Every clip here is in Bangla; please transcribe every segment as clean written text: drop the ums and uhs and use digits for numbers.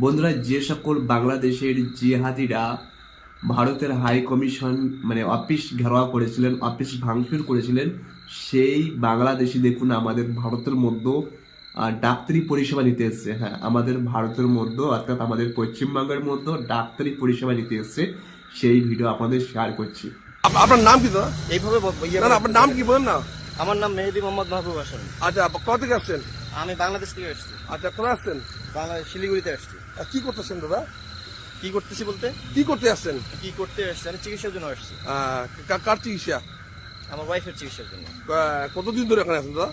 বন্ধুরা, যে সকল বাংলাদেশের জিহাদিরা ভারতের হাই কমিশন অফিস ঘেরাও করেছিলেন, অফিস ভাঙচুর করেছিলেন, সেই বাংলাদেশি দেখুন আমাদের ভারতের মধ্যে ডাক্তারি পরিষেবা নিতে এসছে। হ্যাঁ, আমাদের ভারতের মধ্যে অর্থাৎ আমাদের পশ্চিমবঙ্গের মধ্যে ডাক্তারি পরিষেবা নিতে এসছে। সেই ভিডিও আপনাদের শেয়ার করছি। আপনার নাম কি দাদা? এইভাবে না না, আপনার নাম কি বলেন না? আমার নাম মেহেদি মোহাম্মদ মাহবুব হাসান। আচ্ছা, কোথা থেকে আসছেন? আমি বাংলাদেশ থেকে আসছি। আচ্ছা, কোথায় আসছেন? বাংলাদেশ শিলিগুড়িতে আসছি। কি করতেছেন দাদা? কি করতেছি বলতে কি করতে আসছেন? কি করতে আসছি, আমি চিকিৎসার জন্য আসছি। কার চিকিৎসা? আমার ওয়াইফের চিকিৎসার জন্য। কতদিন ধরে এখানে আছেন দাদা?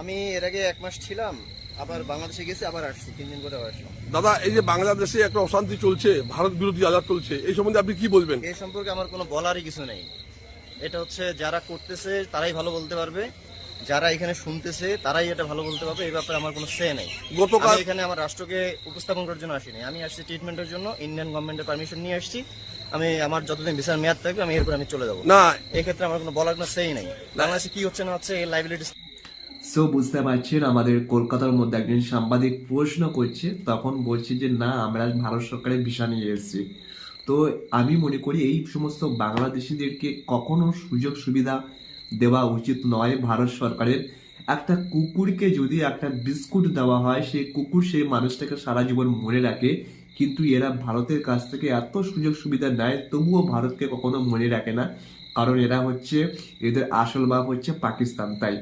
আমি এর আগে 1 মাস ছিলাম, আবার বাংলাদেশে গেছি, আবার আসছি, 3 দিন করে আবার আসলাম। দাদা, এই যে বাংলাদেশে একটা অশান্তি চলছে, ভারত বিরোধী আজাদ চলছে, এই সম্বন্ধে আপনি কি বলবেন? এই সম্পর্কে আমার কোনো বলারই কিছু নেই। এটা হচ্ছে যারা করতেছে তারাই ভালো বলতে পারবে, যারা এখানে শুনতেছে তারাই এটা ভালো বলতে পারবে। এই ব্যাপারে আমার কোনো সে নেই। গতকাল আমি এখানে আমার রাষ্ট্রকে উপস্থাপন করার জন্য আসিনি, আমি আসছি ট্রিটমেন্টের জন্য। ইন্ডিয়ান গভর্নমেন্টের পারমিশন নিয়ে আসছি। আমি আমার যতদিন ভিসার মেয়াদ থাকবে আমি এরপর আমি চলে যাবো। না, এই ক্ষেত্রে আমার কোনো বলার কোনো সেই নেই। বাংলাদেশে কি হচ্ছে না হচ্ছে এই লাইবিলিটি। সো বুঝতে পারছেন, আমাদের কলকাতার মধ্যে একজন সাংবাদিক প্রশ্ন করছে, তখন বলছে যে না, আমরা ভারত সরকারের ভিসা নিয়ে এসেছি। তো আমি মনে করি এই সমস্ত বাংলাদেশিদেরকে কখনো সুযোগ সুবিধা দেওয়া উচিত নয় ভারত সরকারের। একটা কুকুরকে যদি একটা বিস্কুট দেওয়া হয়, সেই কুকুর সেই মানুষটাকে সারা জীবন মনে রাখে, কিন্তু এরা ভারতের কাছ থেকে এত সুযোগ সুবিধা নেয় তবুও ভারতকে কখনো মনে রাখে না, কারণ এরা হচ্ছে, এদের আসল বাপ হচ্ছে পাকিস্তান। তাই